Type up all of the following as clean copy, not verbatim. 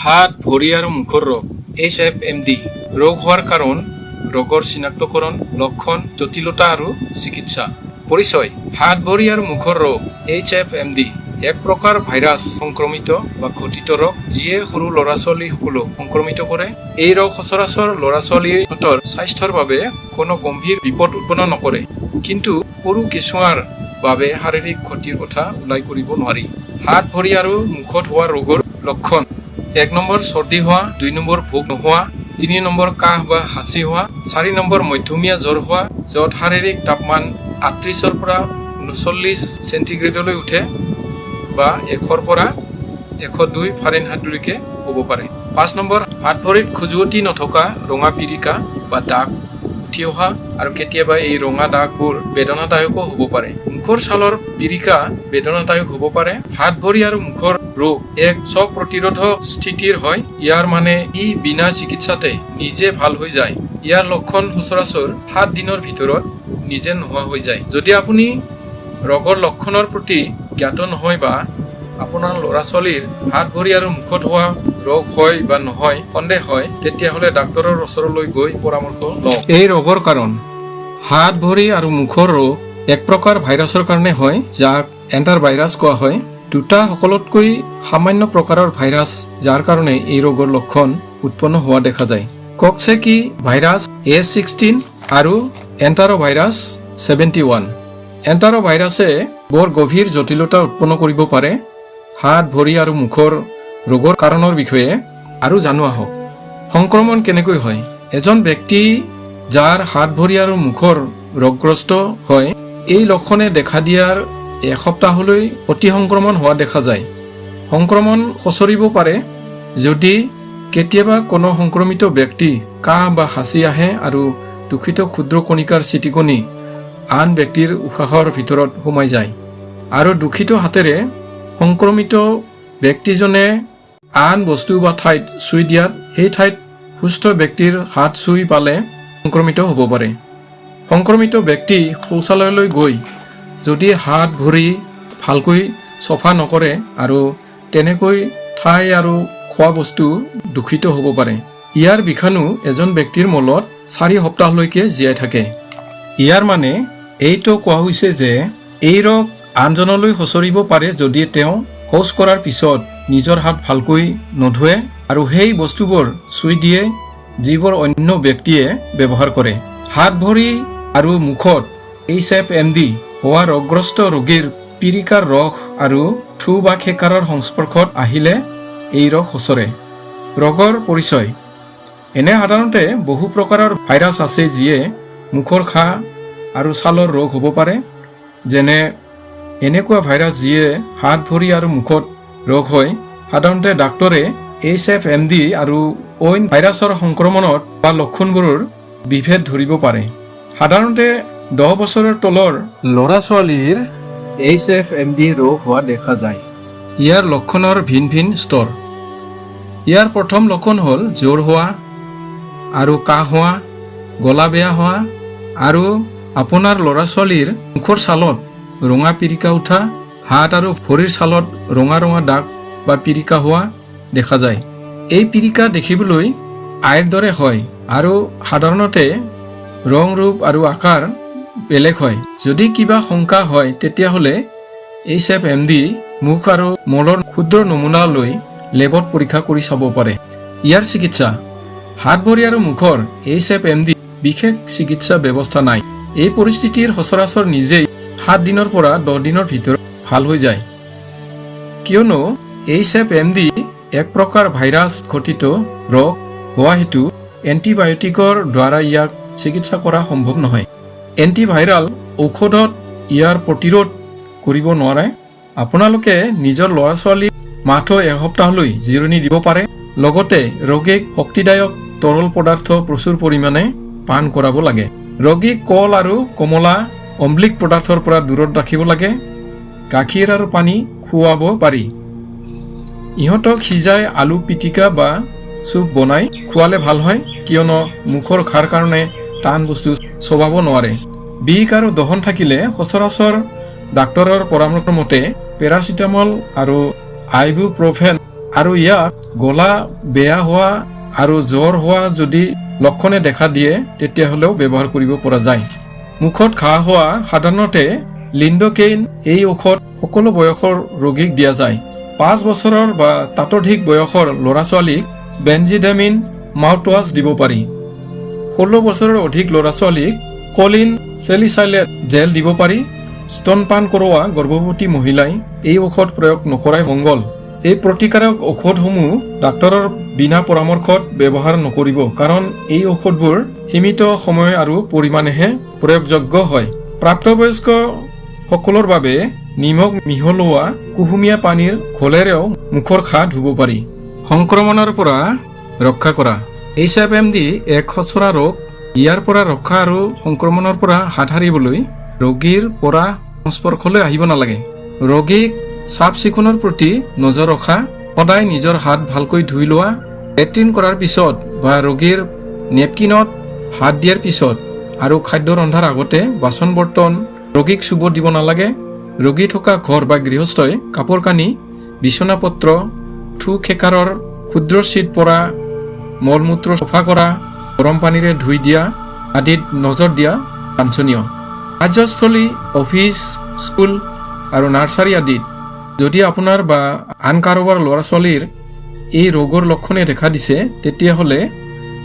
হাত, ভৰি আৰু মুখৰ ৰোগ HFMD ৰোগ হোৱাৰ কাৰণ, ৰোগৰ চিনাক্তকৰণ, লক্ষণ, জটিলতা আৰু চিকিৎসা। পৰিচয়: হাত, ভৰি আৰু মুখৰ ৰোগ HFMD এক প্ৰকাৰ ভাইৰাছ সংক্ৰমিত বা ঘটিত ৰোগ যিয়ে সৰু ল'ৰা-ছোৱালীসকলক সংক্ৰমিত কৰে। এই ৰোগ সচৰাচৰ ল'ৰা-ছোৱালীৰ স্বাস্থ্যৰ বাবে কোনো গম্ভীৰ বিপদ উৎপন্ন নকৰে, কিন্তু সৰু কেঁচুৱাৰ বাবে শাৰীৰিক ক্ষতিৰ কথা উল্লেখ কৰিব নোৱাৰি। হাত, ভৰি আৰু মুখত হোৱা ৰোগৰ লক্ষণ: 1 নম্বৰ চৰ্দি হোৱা, 2 নম্বৰ ভোক নোহোৱা, 3 নম্বৰ কাহ বা হাঁচি হোৱা, 4 নম্বৰ মধ্যমীয়া জ্বৰ হোৱা, য'ত শাৰীৰিক তাপমান 38ৰ পৰা 39 চেণ্টিগ্ৰেডলৈ উঠে বা 100ৰ পৰা 102 ফাৰেনহাইটলৈকে হ'ব পাৰে। 5 নম্বৰ হাত ভৰিত খজুৱতি নথকা ৰঙা পিৰিকা বা দাগ উঠি অহা আৰু কেতিয়াবা এই ৰঙা দাগবোৰ বেদনাদায়কো হ'ব পাৰে। মুখৰ ছালৰ পিৰিকা বেদনাদায়ক হ'ব পাৰে। হাত, ভৰি আৰু মুখৰ ৰোগ এক স্ব প্ৰতিৰোধক স্থিতিৰ হয়। ইয়াৰ মানে ই বিনা চিকিৎসাতে নিজে ভাল হৈ যায়। ইয়াৰ লক্ষণ সচৰাচৰ 7 দিনৰ ভিতৰত নিজে নোহোৱা হৈ যায়। যদি আপুনি ৰোগৰ লক্ষণৰ প্ৰতি জ্ঞাত নহয় বা আপোনাৰ ল'ৰা-ছোৱালীৰ হাত, ভৰি আৰু মুখত হোৱা ৰোগ হয় বা নহয় সন্দেহ হয়, তেতিয়াহ'লে ডাক্তৰৰ ওচৰলৈ গৈ পৰামৰ্শ লওক। এই ৰোগৰ কাৰণ: হাত, ভৰি আৰু মুখৰ ৰোগ এক প্ৰকাৰ ভাইৰাছৰ কাৰণে হয়, যাক এণ্টাৰ ভাইৰাছ কোৱা হয়। দুটা সকলোতকৈ সামান্য প্ৰকাৰৰ ভাইৰাছ যাৰ কাৰণে এই ৰোগৰ লক্ষণ উৎপন্ন হোৱা দেখা যায়। কক্সেকি ভাইৰাছ H16 আৰু এণ্টাৰ ভাইৰাছ 71। এণ্টাৰ ভাইৰাছে বৰ গভীৰ জটিলতা উৎপন্ন কৰিব পাৰে। হাত, ভৰি আৰু মুখৰ ৰোগৰ কাৰণৰ বিষয়ে আৰু জানো আহক। সংক্ৰমণ কেনেকৈ হয়? এজন ব্যক্তি যাৰ হাত, ভৰি আৰু মুখৰ ৰোগগ্ৰস্ত হয়, এই লক্ষণে দেখা দিয়াৰ এসপ্তাহলৈ অতি সংক্ৰমণ হোৱা দেখা যায়। সংক্ৰমণ সঁচৰিব পাৰে যদি কেতিয়াবা কোনো সংক্ৰমিত ব্যক্তি কাহ বা হাঁচি আহে আৰু দূষিত ক্ষুদ্ৰ কণিকাৰ ছিটিকণি আন ব্যক্তিৰ উশাহৰ ভিতৰত সোমাই যায়, আৰু দূষিত হাতেৰে সংক্ৰমিত ব্যক্তিজনে আন বস্তু বা ঠাইত চুই দিয়াত সেই ঠাইত সুস্থ ব্যক্তিৰ হাত চুই পালে সংক্ৰমিত হ'ব পাৰে। সংক্ৰমিত ব্যক্তি শৌচালয়লৈ গৈ যদি হাত, ভৰি ভালকৈ চফা নকৰে আৰু তেনেকৈ ঠাই আৰু খোৱা বস্তু দূষিত হ'ব পাৰে। ইয়াৰ বিষাণু এজন ব্যক্তিৰ মলত 4 সপ্তাহলৈকে জীয়াই থাকে। ইয়াৰ মানে এইটো কোৱা হৈছে যে এই ৰোগ আনজনলৈ সঁচৰিব পাৰে যদি তেওঁ শৌচ কৰাৰ পিছত নিজৰ হাত ভালকৈ নোধোৱে আৰু সেই বস্তুবোৰ চুই দিয়ে যিবোৰ অন্য ব্যক্তিয়ে ব্যৱহাৰ কৰে। হাত, ভৰি আৰু মুখত HFMD হোৱা ৰোগগ্ৰস্ত ৰোগীৰ পিৰিকাৰ ৰস আৰু থু বা খেকাৰৰ সংস্পৰ্শত আহিলে এই ৰোগ সঁচৰে। ৰোগৰ পৰিচয়: এনে সাধাৰণতে বহু প্ৰকাৰৰ ভাইৰাছ আছে যিয়ে মুখৰ ঘাঁ আৰু ছালৰ ৰোগ হ'ব পাৰে। যেনে এনেকুৱা ভাইৰাছ যিয়ে হাত, ভৰি আৰু মুখত ৰোগ হয়, সাধাৰণতে ডাক্তৰে HFMD আৰু অইন ভাইৰাছৰ সংক্ৰমণত বা লক্ষণবোৰৰ বিভেদ ধৰিব পাৰে। সাধাৰণতে 10 বছৰৰ তলৰ ল'ৰা-ছোৱালীৰ HFMD ৰোগ হোৱা দেখা যায়। ইয়াৰ লক্ষণৰ ভিন ভিন স্তৰ: ইয়াৰ প্ৰথম লক্ষণ হ'ল জ্বৰ হোৱা আৰু কাহ হোৱা, গলা বেয়া হোৱা, আৰু আপোনাৰ ল'ৰা-ছোৱালীৰ মুখৰ ছালত ৰঙা পিৰিকা উঠা, হাত আৰু ভৰিৰ ছালত ৰঙা ৰঙা দাগ বা পিৰিকা হোৱা দেখা যায়। এই পিৰিকা দেখিবলৈ আইৰ দৰে হয় আৰু সাধাৰণতে ৰং, ৰূপ আৰু আকাৰ বেলেগ হয়। যদি কিবা শংকা হয় তেতিয়াহ'লে HFMD মুখ আৰু মলৰ ক্ষুদ্ৰ নমুনা লৈ লেবত পৰীক্ষা কৰি চাব পাৰে। ইয়াৰ চিকিৎসা: হাত, ভৰি আৰু মুখৰ HFMD বিশেষ চিকিৎসা ব্যৱস্থা নাই। এই পৰিস্থিতিৰ সচৰাচৰ নিজেই 7 দিনৰ পৰা 10 দিনৰ ভিতৰত ভাল হৈ যায়। কিয়নো HFMD এক প্ৰকাৰ ভাইৰাছ ঘটিত ৰোগ হোৱা হেতু এণ্টিবায়'টিকৰ দ্বাৰা ইয়াক চিকিৎসা কৰা সম্ভৱ নহয়। এণ্টিভাইৰাল ঔষধত ইয়াৰ প্ৰতিৰোধ কৰিব নোৱাৰে। আপোনালোকে নিজৰ ল'ৰা-ছোৱালীক মাত্ৰ এসপ্তাহলৈ জিৰণি দিব পাৰে। লগতে ৰোগীক শক্তিদায়ক তৰল পদাৰ্থ প্ৰচুৰ পৰিমাণে পান কৰাব লাগে। ৰোগীক কল আৰু কমলা অম্লিক পদাৰ্থৰ পৰা দূৰত ৰাখিব লাগে। গাখীৰ আৰু পানী খুৱাব পাৰি। ইহঁতক সিজাই আলু পিটিকা বা চুপ বনাই খোৱালে ভাল হয়, কিয়নো মুখৰ ঘাৰ কাৰণে টান বস্তু চবাব নোৱাৰে। বিষ আৰু দহন থাকিলে সচৰাচৰ ডাক্তৰৰ পৰামৰ্শ মতে পেৰাচিটামল আৰু আইবুপ্ৰফেন আৰু ইয়াক গলা বেয়া হোৱা আৰু জ্বৰ হোৱা যদি লক্ষণে দেখা দিয়ে তেতিয়াহ'লেও ব্যৱহাৰ কৰিব পৰা যায়। মুখত ঘাঁ হোৱা সাধাৰণতে লিণ্ডোকেইন এই ঔষধ সকলো বয়সৰ ৰোগীক দিয়া যায়। 5 বছৰৰ বা তাতোধিক বয়সৰ ল'ৰা-ছোৱালীক বেনজিডামিন মাউথৱাছ দিব পাৰি। 16 বছৰৰ অধিক ল'ৰা-ছোৱালীক কলিন চেলিচাইলেট জেল দিব পাৰি। স্তনপান কৰোৱা গৰ্ভৱতী মহিলাই এই ঔষধ প্ৰয়োগ নকৰাই মংগল। এই প্ৰতিকাৰক ঔষধসমূহ ডাক্তৰৰ বিনা পৰামৰ্শত ব্যৱহাৰ নকৰিব, কাৰণ এই ঔষধবোৰ সীমিত সময় আৰু পৰিমাণেহে প্ৰয়োগযোগ্য হয়। প্ৰাপ্তবয়স্ক সকলৰ বাবে নিমখ মিহলোৱা কুহুমীয়া পানীৰ ঘোলেৰেও মুখৰ ঘাঁ ধুব পাৰি। সংক্ৰমণৰ পৰা ৰক্ষা কৰা। HFMD এক খচৰা ৰোগ। ইয়াৰ পৰা ৰক্ষা আৰু সংক্ৰমণৰ পৰা হাত সাৰিবলৈ ৰোগীৰ পৰা সংস্পৰ্শলৈ আহিব নালাগে। ৰোগীক চাফ চিকুণৰ প্ৰতি নজৰ ৰখা, সদায় নিজৰ হাত ভালকৈ ধুই লোৱা, লেট্ৰিন কৰাৰ পিছত বা ৰোগীৰ নেপকিনত হাত দিয়াৰ পিছত আৰু খাদ্য ৰন্ধাৰ আগতে বাচন বৰ্তন ৰোগীক চুব দিব নালাগে। ৰোগী থকা ঘৰ বা গৃহস্থই কাপোৰ কানি, বিচনাপত্ৰ, থু খেকাৰৰ ক্ষুদ্ৰ চিট পৰা, মলমূত্ৰ চফা কৰা, গৰম পানীৰে ধুই দিয়া আদিত নজৰ দিয়া বাঞ্ছনীয়। কাৰ্যস্থলী, অফিচ, স্কুল আৰু নাৰ্চাৰী আদিত যদি আপোনাৰ বা আন কাৰোবাৰ ল'ৰা-ছোৱালীৰ এই ৰোগৰ লক্ষণে দেখা দিছে তেতিয়াহ'লে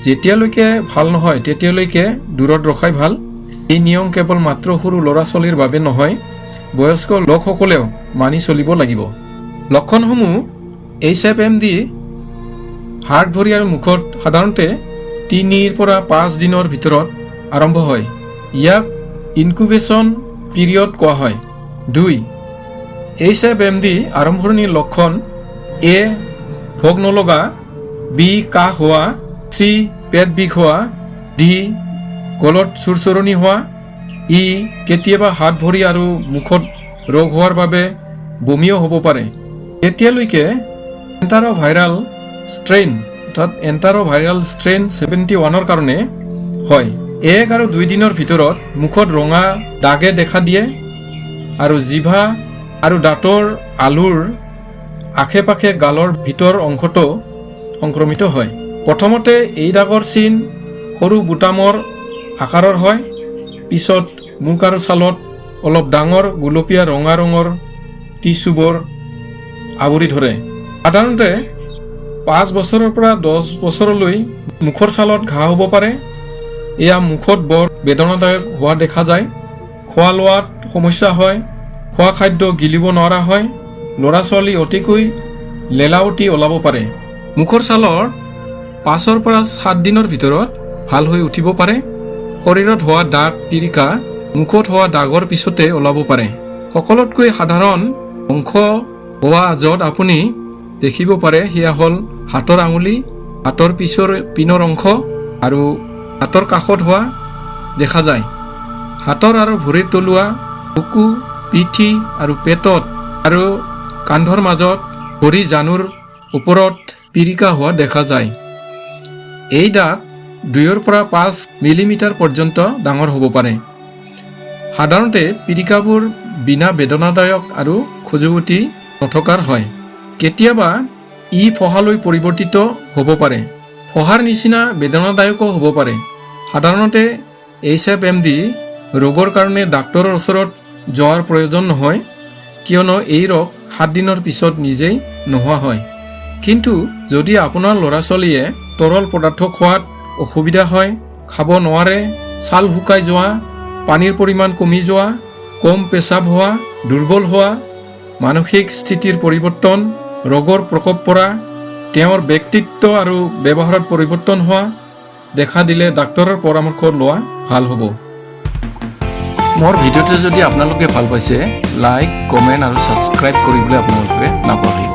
যেতিয়ালৈকে ভাল নহয় তেতিয়ালৈকে দূৰত ৰখাই ভাল। এই নিয়ম কেৱল মাত্ৰ সৰু ল'ৰা-ছোৱালীৰ বাবে নহয়, বয়স্ক লোকসকলেও মানি চলিব লাগিব। লক্ষণসমূহ HFMD হাত ভৰি আৰু মুখত সাধাৰণতে 3 পৰা 5 দিনৰ ভিতৰত আৰম্ভ হয়। ইয়াক ইনকুবেশ্যন পিৰিয়ড কোৱা হয়। 2. HFMD আৰম্ভণিৰ লক্ষণ: A. ভোক নলগা, B. কাহ হোৱা, C. পেট বিষ হোৱা, D. গলত চুৰচুৰণি হোৱা, E. কেতিয়াবা হাত ভৰি আৰু মুখত ৰোগ হোৱাৰ বাবে বমিও হ'ব পাৰে। এতিয়ালৈকে এণ্টাৰ'ভাইৰাল ষ্ট্ৰেইন 71ৰ কাৰণে হয়। 1 আৰু 2 দিনৰ ভিতৰত মুখত ৰঙা দাগে দেখা দিয়ে আৰু জিভা আৰু দাঁতৰ আলুৰ আশে-পাশে গালৰ ভিতৰ অংশটো সংক্ৰমিত হয়। প্ৰথমতে এই দাগৰ চিন সৰু বুটামৰ আকাৰৰ হয়, পিছত মুখ আৰু ছালত অলপ ডাঙৰ গুলপীয়া ৰঙা ৰঙৰ টিচুবোৰ আৱৰি ধৰে। সাধাৰণতে 5 বছৰৰ পৰা 10 বছৰলৈ মুখৰ ছালত ঘাঁ হ'ব পাৰে। এয়া মুখত বৰ বেদনাদায়ক হোৱা দেখা যায়। খোৱা লোৱাত সমস্যা হয়, খোৱা খাদ্য গিলিব নোৱাৰা হয়, ল'ৰা-ছোৱালী অতিকৈ লেলাউটি ওলাব পাৰে। মুখৰ ছালৰ 5 পৰা 7 দিনৰ ভিতৰত ভাল হৈ উঠিব পাৰে। শৰীৰত হোৱা দাগ পিৰিকা মুখত হোৱা দাগৰ পিছতে ওলাব পাৰে। সকলোতকৈ সাধাৰণ অংশ হোৱা য'ত আপুনি দেখিব পাৰে সেয়া হ'ল হাতৰ আঙুলি, হাতৰ পিনৰ অংশ আৰু হাতৰ কাষত হোৱা দেখা যায়। হাতৰ আৰু ভৰিৰ তলুৱা, বুকু, পিঠি আৰু পেটত আৰু কান্ধৰ মাজত ভৰি জানুৰ ওপৰত পিৰিকা হোৱা দেখা যায়। এই দাগ 2 পৰা 5 মিলিমিটাৰ পৰ্যন্ত ডাঙৰ হ'ব পাৰে। সাধাৰণতে পিৰিকাবোৰ বিনা বেদনাদায়ক আৰু খজুৱতি নথকাৰ হয়। কেতিয়াবা ই ফহালৈ পৰিৱৰ্তিত হ'ব পাৰে। ফহাৰ নিচিনা বেদনাদায়কো হ'ব পাৰে। সাধাৰণতে HFMD ৰোগৰ কাৰণে ডাক্তৰৰ ওচৰত যোৱাৰ প্ৰয়োজন নহয়, কিয়নো এই ৰোগ 7 দিনৰ পিছত নিজেই নোহোৱা হয়। কিন্তু যদি আপোনাৰ ল'ৰা-ছোৱালীয়ে তৰল পদাৰ্থ খোৱাত অসুবিধা হয়, খাব নোৱাৰে, ছাল শুকাই যোৱা, পানীৰ পৰিমাণ কমি যোৱা, কম পেচাব হোৱা, দুৰ্বল হোৱা, মানসিক স্থিতিৰ পৰিৱৰ্তন, ৰোগৰ প্ৰকোপ পৰা, তেওঁৰ ব্যক্তিত্ব আৰু ব্যৱহাৰত পৰিৱৰ্তন হোৱা দেখা দিলে ডাক্তৰৰ পৰামৰ্শ লোৱা ভাল হ'ব। মোৰ ভিডিঅ'টো যদি আপোনালোকে ভাল পাইছে, লাইক, কমেণ্ট আৰু ছাবস্ক্ৰাইব কৰিবলৈ আপোনালোকে নাপাহৰিব।